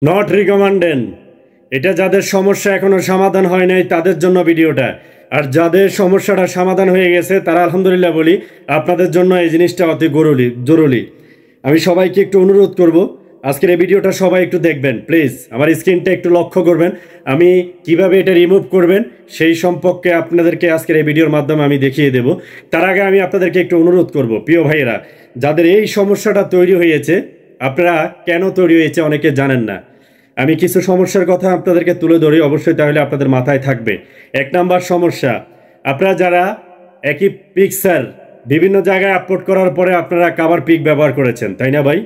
Not recommended. এটা যাদের সমস্যা এখনো সমাধান হয় নাই তাদের জন্য ভিডিওটা। আর যাদের সমস্যাটা সমাধান হয়ে গেছে তারা আলহামদুলিল্লাহ বলি, আপনাদের জন্য এই জিনিসটা অতি জরুরি। আমি সবাইকে একটু অনুরোধ করব, আজকের এই ভিডিওটা সবাই একটু দেখবেন প্লিজ। আমার স্ক্রিনটা একটু লক্ষ্য করবেন, আমি কিভাবে এটা রিমুভ করবেন সেই সম্পর্কে আপনাদেরকে আজকের এই ভিডিওর মাধ্যমে আমি দেখিয়ে দেব। তার আগে আমি আপনাদেরকে একটু অনুরোধ করব, প্রিয় ভাইয়েরা, যাদের এই সমস্যাটা তৈরি হয়েছে, আপনারা কেন তৈরি হয়েছে অনেকে জানেন না। আমি কিছু সমস্যার কথা আপনাদেরকে তুলে ধরি, অবশ্যই তাহলে আপনাদের মাথায় থাকবে। এক নাম্বার সমস্যা, আপনারা যারা একই পিকচার বিভিন্ন জায়গায় আপলোড করার পরে আপনারা কাভার পিক ব্যবহার করেছেন, তাই না ভাই?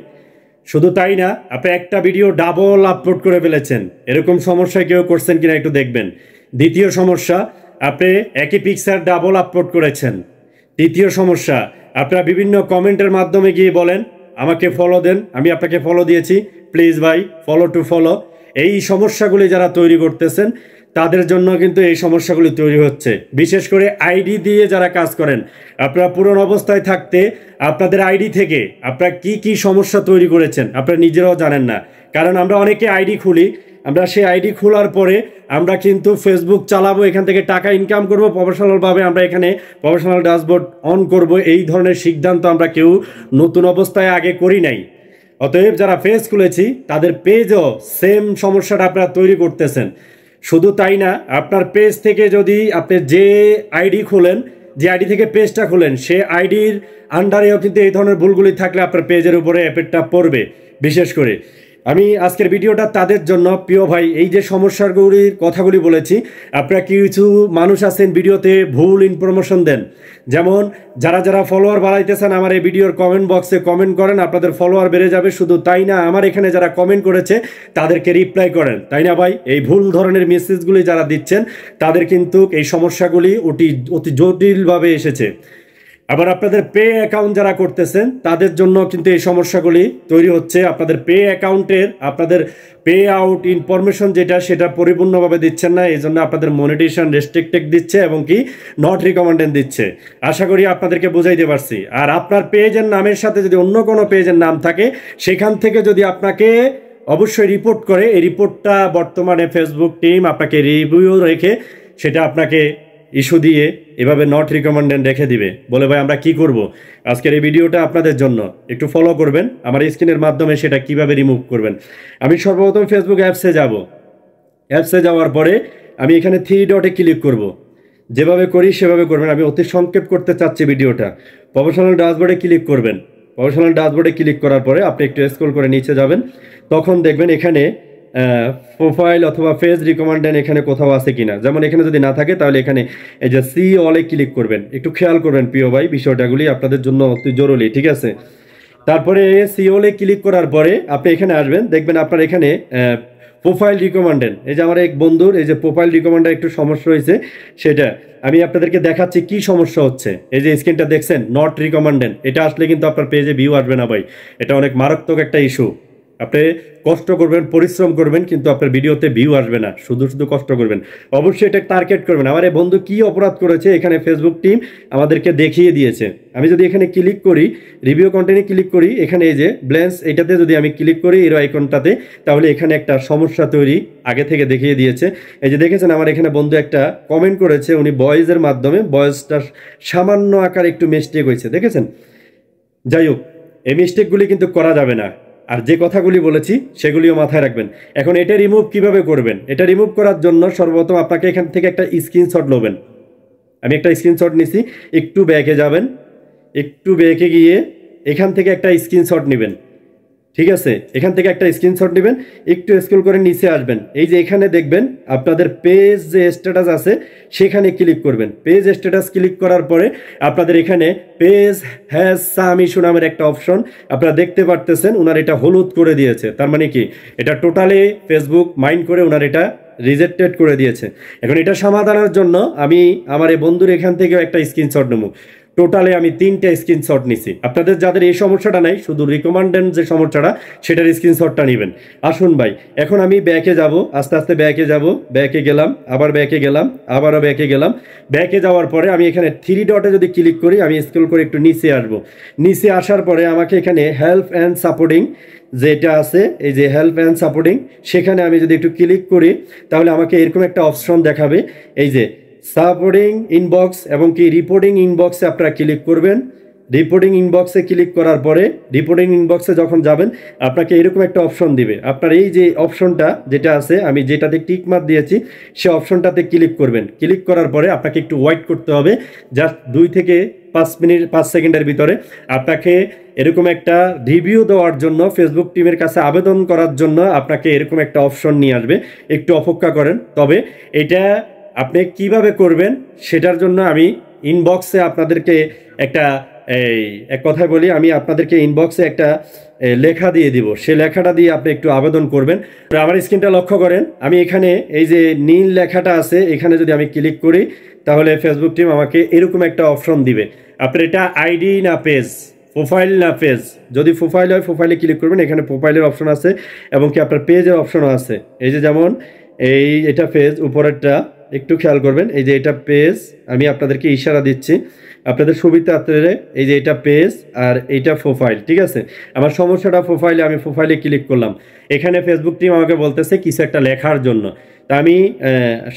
শুধু তাই না, আপনি একটা ভিডিও ডাবল আপলোড করে ফেলেছেন। এরকম সমস্যায় কেউ করছেন কিনা একটু দেখবেন। দ্বিতীয় সমস্যা, আপনি একই পিকচার ডাবল আপলোড করেছেন। তৃতীয় সমস্যা, আপনারা বিভিন্ন কমেন্টের মাধ্যমে গিয়ে বলেন আমাকে ফলো দেন, আমি আপনাকে ফলো দিয়েছি, প্লিজ ভাই ফলো টু ফলো। এই সমস্যাগুলি যারা তৈরি করতেছেন তাদের জন্য কিন্তু এই সমস্যাগুলি তৈরি হচ্ছে। বিশেষ করে আইডি দিয়ে যারা কাজ করেন, আপনারা পুরনো অবস্থায় থাকতে আপনাদের আইডি থেকে আপনারা কি কি সমস্যা তৈরি করেছেন আপনারা নিজেরাও জানেন না। কারণ আমরা অনেকে আইডি খুলি, আমরা সেই আইডি খোলার পরে আমরা কিন্তু ফেসবুক চালাবো, এখান থেকে টাকা ইনকাম করব, প্রফেশনালভাবে আমরা এখানে প্রফেশনাল ড্যাশবোর্ড অন করব, এই ধরনের সিদ্ধান্ত আমরা কেউ নতুন অবস্থায় আগে করি নাই। অতএব যারা পেজ খুলেছি তাদের পেজও সেম সমস্যাটা আপনারা তৈরি করতেছেন। শুধু তাই না, আপনার পেজ থেকে যদি আপনি যে আইডি খোলেন, যে আইডি থেকে পেজটা খোলেন, সে আইডির আন্ডারেও কিন্তু এই ধরনের ভুলগুলি থাকলে আপনার পেজের উপরে এফেক্টটা পড়বে। বিশেষ করে আমি আজকের ভিডিওটা তাদের জন্য, প্রিয় ভাই, এই যে সমস্যাগুলির কথাগুলি বলেছি, আপনারা কিছু মানুষ আছেন ভিডিওতে ভুল ইনফরমেশন দেন। যেমন যারা যারা ফলোয়ার বাড়াইতেছেন আমার এই ভিডিওর কমেন্ট বক্সে কমেন্ট করেন, আপনাদের ফলোয়ার বেড়ে যাবে। শুধু তাই না, আমার এখানে যারা কমেন্ট করেছে তাদেরকে রিপ্লাই করেন, তাই না ভাই? এই ভুল ধরনের মেসেজগুলি যারা দিচ্ছেন তাদের কিন্তু এই সমস্যাগুলি অতি জটিলভাবে এসেছে। আবার আপনাদের পে অ্যাকাউন্ট যারা করতেছেন তাদের জন্য কিন্তু এই সমস্যাগুলি তৈরি হচ্ছে। আপনাদের পে অ্যাকাউন্টের আপনাদের পে আউট ইনফরমেশন যেটা, সেটা পরিপূর্ণভাবে দিচ্ছেন না, এই জন্য আপনাদের মনিটাইজেশন রেস্ট্রিক্টেড দিচ্ছে এবং কি নট রিকমেন্ডেড দিচ্ছে। আশা করি আপনাদেরকে বুঝাইতে পারছি। আর আপনার পেজের নামের সাথে যদি অন্য কোনো পেজের নাম থাকে, সেখান থেকে যদি আপনাকে অবশ্যই রিপোর্ট করে, এই রিপোর্টটা বর্তমানে ফেসবুক টিম আপনাকে রিভিউ রেখে সেটা আপনাকে ইস্যু দিয়ে এভাবে নট রিকমেন্ডেড রেখে দিবে। বলে ভাই আমরা কি করব? আজকের এই ভিডিওটা আপনাদের জন্য, একটু ফলো করবেন আমার স্ক্রিনের মাধ্যমে সেটা কিভাবে রিমুভ করবেন। আমি সর্বপ্রথম ফেসবুক অ্যাপসে যাব। অ্যাপসে যাওয়ার পরে আমি এখানে থ্রি ডটে ক্লিক করব। যেভাবে করি সেভাবে করবেন, আমি অতি সংক্ষেপ করতে চাচ্ছি ভিডিওটা। প্রফেশনাল ড্যাশবোর্ডে ক্লিক করবেন। প্রফেশনাল ড্যাশবোর্ডে ক্লিক করার পরে আপনি একটু স্ক্রল করে নিচে যাবেন, তখন দেখবেন এখানে প্রোফাইল অথবা পেজ রিকমেন্ডেড এখানে কোথাও আছে কিনা। যেমন এখানে যদি না থাকে তাহলে এখানে এই যে সি অলে ক্লিক করবেন। একটু খেয়াল করবেন প্রিয় ভাই, বিষয়টাগুলি আপনাদের জন্য অতি জরুরি, ঠিক আছে? তারপরে সি অলে ক্লিক করার পরে আপনি এখানে আসবেন, দেখবেন আপনার এখানে প্রোফাইল রিকমেন্ডেড, এই যে আমার এক বন্ধুর এই যে প্রোফাইল রিকমেন্ডেড একটু সমস্যা হয়েছে, সেটা আমি আপনাদেরকে দেখাচ্ছি কি সমস্যা হচ্ছে। এই যে স্ক্রিনটা দেখছেন নট রিকমেন্ডেড, এটা আসলে কিন্তু আপনার পেজে ভিউ আসবে না ভাই। এটা অনেক মারাত্মক একটা ইস্যু। আপনি কষ্ট করবেন, পরিশ্রম করবেন, কিন্তু আপনার ভিডিওতে ভিউ আসবে না, শুধু শুধু কষ্ট করবেন। অবশ্যই এটা টার্গেট করবেন। আমার এই বন্ধু কি অপরাধ করেছে এখানে ফেসবুক টিম আমাদেরকে দেখিয়ে দিয়েছে। আমি যদি এখানে ক্লিক করি, রিভিউ কন্টেন্টে ক্লিক করি, এখানে এই যে ব্ল্যান্স এটাতে যদি আমি ক্লিক করি এর আইকনটাতে, তাহলে এখানে একটা সমস্যা তৈরি আগে থেকে দেখিয়ে দিয়েছে। এই যে দেখেছেন আমার এখানে বন্ধু একটা কমেন্ট করেছে, উনি ভয়েসের মাধ্যমে, ভয়েসটা সামান্য আকার একটু মিস্টেক হয়েছে, দেখেছেন? যাই হোক, এই মিস্টেকগুলি কিন্তু করা যাবে না। আর যে কথাগুলি বলেছি সেগুলিও মাথায় রাখবেন। এখন এটা রিমুভ কিভাবে করবেন? এটা রিমুভ করার জন্য সর্বপ্রথম আপনাকে এখান থেকে একটা স্ক্রিনশট নেবেন। আমি একটা স্ক্রিনশট নিছি। একটু ব্যাকে যাবেন, একটু ব্যাকে গিয়ে এখান থেকে একটা স্ক্রিনশট নেবেন, ঠিক আছে? এখান থেকে একটা স্ক্রিনশট নেবেন, একটু স্ক্রল করে নিচে আসবেন। এই যে এখানে দেখবেন আপনাদের পেজ যে স্ট্যাটাস আছে সেখানে ক্লিক করবেন। পেজ স্ট্যাটাস ক্লিক করার পরে আপনাদের এখানে পেজ হ্যাজ সাম ইস্যু নামের একটা অপশন আপনারা দেখতে পারতেছেন। ওনার এটা হলুদ করে দিয়েছে, তার মানে কি এটা টোটালি ফেসবুক মাইন্ড করে ওনার এটা রিজেক্টেড করে দিয়েছে। এখন এটা সমাধানের জন্য আমি আমার এই বন্ধুর এখান থেকেও একটা স্ক্রিনশট নেব। টোটালে আমি 3টা স্ক্রিনশট নিছি। আপনাদের যাদের এই সমস্যাটা নাই, শুধু রিকমেন্ডেড যে সমস্যাটা সেটার স্ক্রিনশটটা নেবেন। আসুন ভাই, এখন আমি ব্যাকে যাব, আস্তে আস্তে ব্যাকে যাব, ব্যাকে গেলাম, আবার ব্যাকে গেলাম, আবারও ব্যাকে গেলাম। ব্যাকে যাওয়ার পরে আমি এখানে 3 ডটে যদি ক্লিক করি, আমি স্ক্রল করে একটু নিচে আসবো। নিচে আসার পরে আমাকে এখানে হেল্প অ্যান্ড সাপোর্টিং যেটা আছে, এই যে হেল্প অ্যান্ড সাপোর্টিং, সেখানে আমি যদি একটু ক্লিক করি তাহলে আমাকে এরকম একটা অপশন দেখাবে, এই যে সাপোর্টিং ইনবক্স এবং কি রিপোর্টিং ইনবক্সে আপনারা ক্লিক করবেন। রিপোর্টিং ইনবক্সে ক্লিক করার পরে রিপোর্টিং ইনবক্সে যখন যাবেন আপনাকে এরকম একটা অপশন দিবে। আপনার এই যে অপশনটা যেটা আছে, আমি যেটাতে টিক মার্ক দিয়েছি সে অপশনটাতে ক্লিক করবেন। ক্লিক করার পরে আপনাকে একটু ওয়েট করতে হবে, জাস্ট 2 থেকে 5 মিনিট 5 সেকেন্ডের ভিতরে আপনাকে এরকম একটা রিভিউ দেওয়ার জন্য, ফেসবুক টিমের কাছে আবেদন করার জন্য আপনাকে এরকম একটা অপশন নিয়ে আসবে। একটু অপেক্ষা করেন। তবে এটা আপনি কিভাবে করবেন সেটার জন্য আমি ইনবক্সে আপনাদেরকে একটা এক কথায় বলি, আমি আপনাদেরকে ইনবক্সে একটা লেখা দিয়ে দিব। সে লেখাটা দিয়ে আপনি একটু আবেদন করবেন। আমার স্ক্রিনটা লক্ষ্য করেন, আমি এখানে এই যে নীল লেখাটা আছে এখানে যদি আমি ক্লিক করি তাহলে ফেসবুক টিম আমাকে এরকম একটা অপশন দিবে। আপনার এটা আইডি না পেজ, প্রোফাইল না পেজ। যদি প্রোফাইল হয় প্রোফাইলে ক্লিক করবেন, এখানে প্রোফাইলের অপশন আছে এবং কি আপনার পেজের অপশনও আছে। এই যে যেমন এটা পেজ, উপরেরটা একটু খেয়াল করবেন, এই যে এটা পেজ, আমি আপনাদেরকে ইশারা দিচ্ছি আপনাদের সুবিধার্থে, এই যে এটা পেজ আর এইটা প্রোফাইল। ঠিক আছে, আমার সমস্যাটা প্রোফাইলে, আমি প্রোফাইলে ক্লিক করলাম। এখানে ফেসবুক টিম আমাকে বলতেছে কিছু একটা লেখার জন্য। তা আমি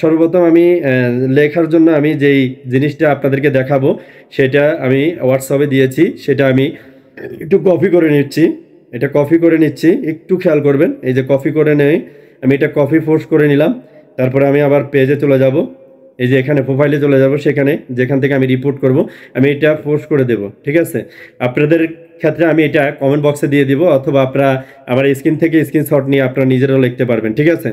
সর্বপ্রথম আমি লেখার জন্য আমি যেই জিনিসটা আপনাদেরকে দেখাবো সেটা আমি হোয়াটসঅ্যাপে দিয়েছি, সেটা আমি একটু কপি করে নিচ্ছি। এটা কপি করে নিচ্ছি, একটু খেয়াল করবেন, এই যে কপি করে নেই, আমি এটা কপি পোস্ট করে নিলাম। তারপরে আমি আবার পেজে চলে যাব, এই যে এখানে প্রোফাইলে চলে যাব, সেখানে যেখান থেকে আমি রিপোর্ট করব আমি এটা পোস্ট করে দেব। ঠিক আছে, আপনাদের ক্ষেত্রে আমি এটা কমেন্ট বক্সে দিয়ে দিব, অথবা আপনারা আমার স্ক্রিন থেকে স্ক্রিনশট নিয়ে আপনারা নিজেরাও লিখতে পারবেন। ঠিক আছে,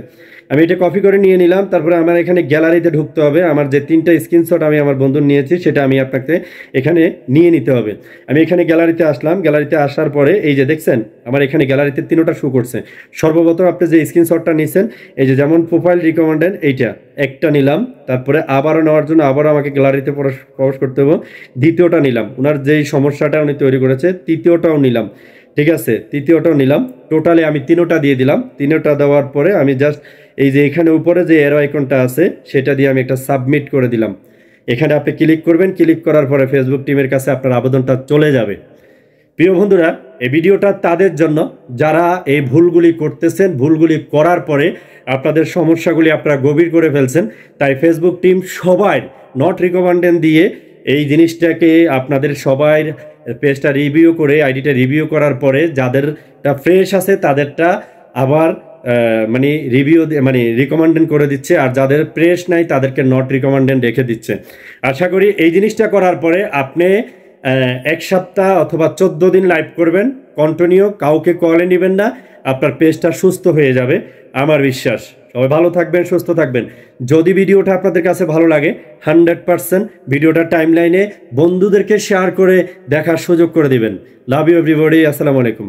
আমি এটা কপি করে নিয়ে নিলাম। তারপরে আমার এখানে গ্যালারিতে ঢুকতে হবে। আমার যে 3টা স্ক্রিনশট আমি আমার বন্ধুর নিয়েছি সেটা আমি আপনাকে এখানে নিয়ে নিতে হবে। আমি এখানে গ্যালারিতে আসলাম। গ্যালারিতে আসার পরে এই যে দেখছেন আমার এখানে গ্যালারিতে 3টা শো করছে। সর্বপ্রথম আপনি যে স্ক্রিনশটটা নিয়েছেন, এই যে যেমন প্রোফাইল রিকমেন্ডেড, এইটা একটা নিলাম। তারপরে আবারও নেওয়ার জন্য আবারও আমাকে গ্যালারিতে প্রবেশ করতে হবে। দ্বিতীয়টা নিলাম, ওনার যেই সমস্যাটা উনি তৈরি করেছে। তৃতীয়টাও নিলাম। ঠিক আছে, তৃতীয়টাও নিলাম। টোটালি আমি 3টা দিয়ে দিলাম। 3টা দেওয়ার পরে আমি জাস্ট এই যে এখানে উপরে যে এরো আইকনটা আছে সেটা দিয়ে আমি একটা সাবমিট করে দিলাম। এখানে আপনি ক্লিক করবেন। ক্লিক করার পরে ফেসবুক টিমের কাছে আপনার আবেদনটা চলে যাবে। প্রিয় বন্ধুরা, এই ভিডিওটা তাদের জন্য যারা এই ভুলগুলি করতেছেন, ভুলগুলি করার পরে আপনাদের সমস্যাগুলি আপনারা গভীর করে ফেলছেন। তাই ফেসবুক টিম সবাই নট রিকমেন্ডেড দিয়ে এই জিনিসটাকে আপনাদের সবাই পেজটা রিভিউ করে, আইডিটা রিভিউ করার পরে যাদেরটা ফ্রেশ আছে তাদেরটা আবার মানে রিভিউ মানে রিকমেন্ডেড করে দিচ্ছে, আর যাদের প্রেস নাই তাদেরকে নট রিকমেন্ডেড রেখে দিচ্ছে। আশা করি এই জিনিসটা করার পরে আপনি 1 সপ্তাহ অথবা 14 দিন লাইভ করবেন কন্টিনিউ, কাউকে কলে নেবেন না, আপনার পেজটা সুস্থ হয়ে যাবে আমার বিশ্বাস। সবাই ভালো থাকবেন, সুস্থ থাকবেন। যদি ভিডিওটা আপনাদের কাছে ভালো লাগে 100% ভিডিওটা টাইমলাইনে বন্ধুদেরকে শেয়ার করে দেখার সুযোগ করে দিবেন। Love you everybody. আসসালামু আলাইকুম।